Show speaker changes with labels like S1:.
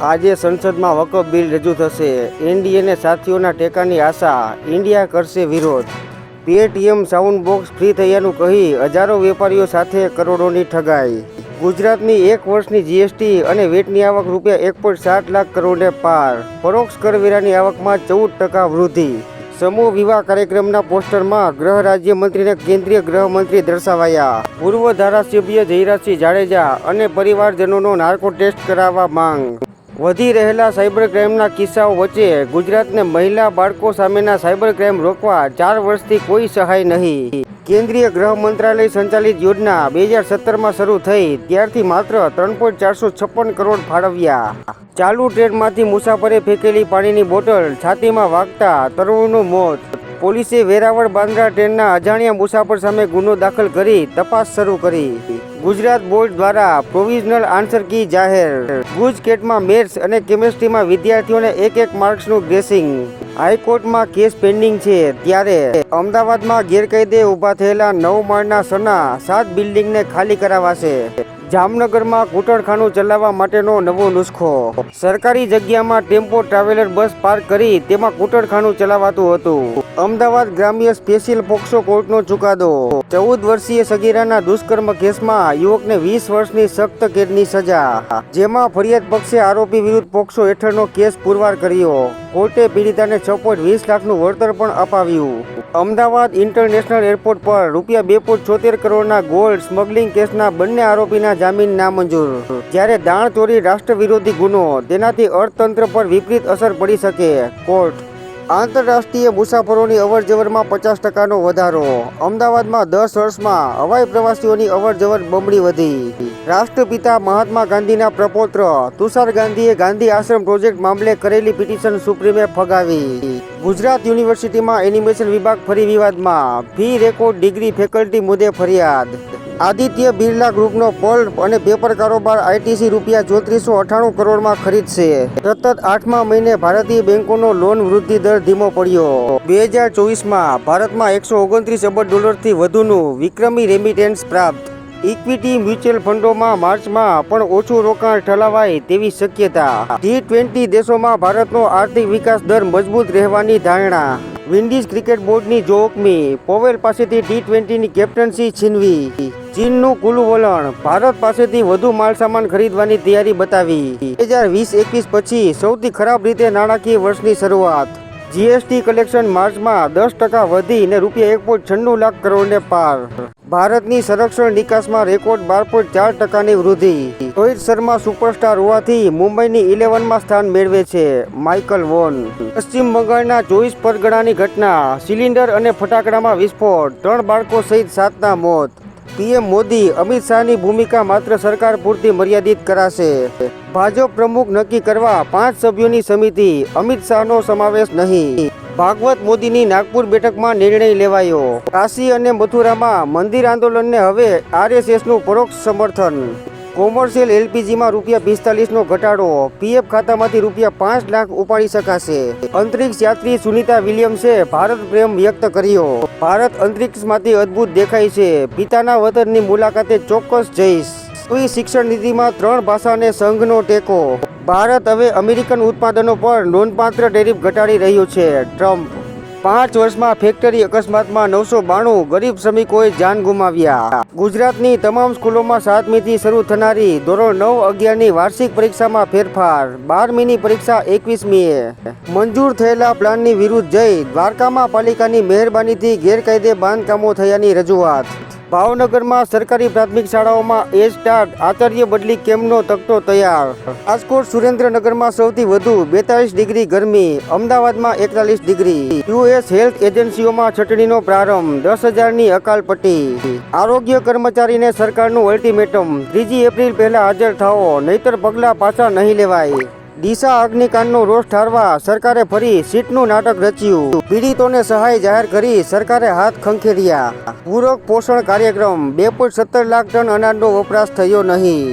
S1: આજે સંસદમાં વકફ બિલ રજૂ થશે. એનડીએ અને સાથીઓના ટેકાની આશા, ઇન્ડિયા કરશે વિરોધ. પેટીએમ સાઉન્ડ બોક્સ ફ્રી થયાનું કહી હજારો વેપારીઓ સાથે કરોડોની ઠગાઈ. ગુજરાતની એક વર્ષની જીએસટી અને વેટની આવક ₹1.7 લાખ કરોડને પાર. પરોક્ષ કરવેરાની આવકમાં 14% વૃદ્ધિ. સમૂહ વિવાહ કાર્યક્રમના પોસ્ટરમાં ગૃહ રાજ્યમંત્રીને કેન્દ્રીય ગૃહમંત્રી દર્શાવાયા. પૂર્વ ધારાસભ્ય જયરાજસિંહ જાડેજા અને પરિવારજનોનો નાર્કો ટેસ્ટ કરાવવા માંગ. વધી રહેલા સાયબર ક્રાઇમના કિસ્સાઓ વચ્ચે ગુજરાતને મહિલા બાળકો સામેના સાયબર ક્રાઇમ રોકવા 4 વર્ષથી કોઈ સહાય નહીં. કેન્દ્રીય ગૃહ મંત્રાલય સંચાલિત યોજના 2017માં શરૂ થઈ ત્યારથી માત્ર 3.456 કરોડ ફાળવ્યા. ચાલુ ટ્રેનમાંથી મુસાફરે ફેંકેલી પાણીની બોટલ છાતીમાં વાગતા તરુણનું મોત. પોલીસે વેરાવળ બાંદ્રા ટ્રેનના અજાણ્યા મુસાફર સામે ગુનો દાખલ કરી તપાસ શરૂ કરી. ગુજરાત બોર્ડ દ્વારા પ્રોવિઝનલ આન્સર કી જાહેર. ગુજકેટમાં મેથ્સ અને કેમેસ્ટ્રીમાં વિદ્યાર્થીઓને 1 માર્ક્સનું ગ્રેસિંગ. હાઈકોર્ટમાં કેસ પેન્ડિંગ છે ત્યારે અમદાવાદમાં ગેરકાયદે ઊભા થયેલા 9 માળના સના 7 બિલ્ડિંગને ખાલી કરાવાશે. જામનગરમાં કૂટણખાનું ચલાવવા માટેનો નવો નુસ્ખો. સરકારી જગ્યામાં ટેમ્પો ટ્રાવેલર બસ પાર્ક કરી તેમાં કૂટણખાનું ચલાવાતું હતું. અમદાવાદ ગ્રામ્ય સ્પેશિયલ પોક્સો કોર્ટનો ચુકાદો. 14 વર્ષીય સગીરાના દુષ્કર્મ કેસમાં યુવકને 20 વર્ષની સખ્ત કેદની સજા, જેમાં ફરિયાદ પક્ષે આરોપી વિરુદ્ધ પોક્સો હેઠળનો કેસ પુરવાર કર્યો. કોર્ટે પીડિતાને 6.20 લાખનું વળતર પણ અપાવ્યું. અમદાવાદ ઇન્ટરનેશનલ એરપોર્ટ પર ₹2.76 કરોડના ગોલ્ડ સ્મગલિંગ કેસના બંને આરોપીના જામીન નામંજૂર. જ્યારે દાણ ચોરી રાષ્ટ્ર વિરોધી ગુનો, તેનાથી અર્થતંત્ર પર વિપરીત અસર પડી શકે. કોર્ટ. આંતરરાષ્ટ્રીય મુસાફરોની અવરજવરમાં 50%નો વધારો. અમદાવાદમાં 10 વર્ષમાં હવાઈ પ્રવાસીઓની અવરજવર બમણી વધી. રાષ્ટ્રપિતા મહાત્મા ગાંધીના પ્રપૌત્ર તુષાર ગાંધીએ ગાંધી આશ્રમ પ્રોજેક્ટ મામલે કરેલી પિટિશન સુપ્રીમે ફગાવી. ગુજરાત યુનિવર્સિટીમાં એનિમેશન વિભાગ ફરી વિવાદમાં. ફી રેકોર્ડ ડિગ્રી ફેકલ્ટી મુદ્દે ફરિયાદ. આદિત્ય બિરલા ગ્રુપનો પલ્પ અને પેપર કારોબાર આઈટીસી ₹3498 કરોડમાં ખરીદશે. સતત 8મા મહિને ભારતીય બેંકોનો લોન વૃદ્ધિ દર ધીમો પડ્યો. 2024માં ભારતમાં $129 અબજ થી વધુનું વિક્રમી રેમિટેન્સ પ્રાપ્ત. ઇક્વિટી મ્યુચ્યુઅલ ફંડોમાં માર્ચમાં પણ ઓછું રોકાણ ઠલાવાય તેવી શક્યતા. T20 દેશોમાં ભારતનો આર્થિક વિકાસ દર મજબૂત રહેવાની ધારણા. વિન્ડીઝ ક્રિકેટ બોર્ડની જોખમી. પોવેલ પાસેથી T20ની કેપ્ટનસી છીનવી. ચીનનું કુલું વલણ. ભારત પાસેથી વધુ માલસામાન ખરીદવાની તૈયારી બતાવી. 2020-21 પછી સૌથી ખરાબ રીતે નાણાકીય વર્ષની શરૂઆત. જીએસટી કલેક્શન માર્ચમાં 10% વધીને ₹1.96 લાખ કરોડને પાર. ભારતની સંરક્ષણ નિકાસમાં રેકોર્ડ 12.4%ની વૃદ્ધિ. રોહિત શર્મા સુપરસ્ટાર હોવાથી મુંબઈની 11માં સ્થાન મેળવે છે. Michael Vaughan. પશ્ચિમ બંગાળના 24 પરગણાની ઘટના. સિલિન્ડર અને ફટાકડામાં વિસ્ફોટ. 3 બાળકો સહિત 7ના મોત. પીએમ મોદી. અમિત શાહની ભૂમિકા માત્ર સરકાર પૂરતી મર્યાદિત કરાશે. ભાજપ પ્રમુખ નક્કી કરવા 5 સભ્યોની સમિતિ. અમિત શાહનો સમાવેશ નહીં. ભાગવત મોદીની નાગપુર બેઠકમાં નિર્ણય લેવાયો. કાશી અને મથુરામાં મંદિર આંદોલનને હવે આરએસએસનું પરોક્ષ સમર્થન. કોમર્શિયલ એલપીજીમાં ₹45નો ઘટાડો. પીએફ ખાતામાંથી ₹5 લાખ ઉપાડી શકાશે. અંતરિક્ષ યાત્રી સુનિતા વિલિયમ્સે ભારત પ્રેમ વ્યક્ત કર્યો. ભારત અંતરિક્ષમાંથી અદ્ભુત દેખાય છે. પિતાના વતનની મુલાકાતે ચોક્કસ જઈશ. નવી શિક્ષણ નીતિમાં 3 ભાષાને સંઘનો ટેકો. ભારત હવે અમેરિકન ઉત્પાદનો પર નોંધપાત્ર ટેરિફ ઘટાડી રહ્યું છે. ટ્રમ્પ. 5 વર્ષમાં ફેક્ટરી અકસ્માતમાં 992 ગરીબ શ્રમિકોએ જાન ગુમાવ્યા. ગુજરાતની તમામ સ્કૂલોમાં 7મીથી શરૂ થનારી ધોરણ 9-11ની વાર્ષિક પરીક્ષામાં ફેરફાર. 12મીની પરીક્ષા 21મીએ. મંજૂર થયેલા પ્લાનની વિરુદ્ધ જઈ દ્વારકામાં પાલિકાની મહેરબાનીથી ગેરકાયદે બાંધકામો થયાની રજૂઆત. ભાવનગરમાં સરકારી પ્રાથમિક શાળાઓમાં એજ સ્ટાર્ટ આચાર્ય બદલી કેમ્પનો તકતો તૈયાર. રાજકોટ સુરેન્દ્રનગરમાં સૌથી વધુ 42 ડિગ્રી ગરમી. અમદાવાદમાં 41 ડિગ્રી. યુએસ હેલ્થ એજન્સીઓમાં છટણીનો પ્રારંભ. 10,000ની અકાલપટ્ટી. આરોગ્ય કર્મચારીને સરકારનું અલ્ટિમેટમ. 3 એપ્રિલ પહેલા હાજર થાઓ, નહીતર પગલાં પાછા નહીં લેવાય. ડીસા અગ્નિકાંડનો રોષ ઠારવા સરકારે ફરી સીટનું નાટક રચ્યું. પીડિતોને સહાય જાહેર કરી સરકારે હાથ ખંખેર્યા. પૂરક પોષણ કાર્યક્રમ. 2.17 લાખ ટન અનાજનો વપરાશ થયો નહીં.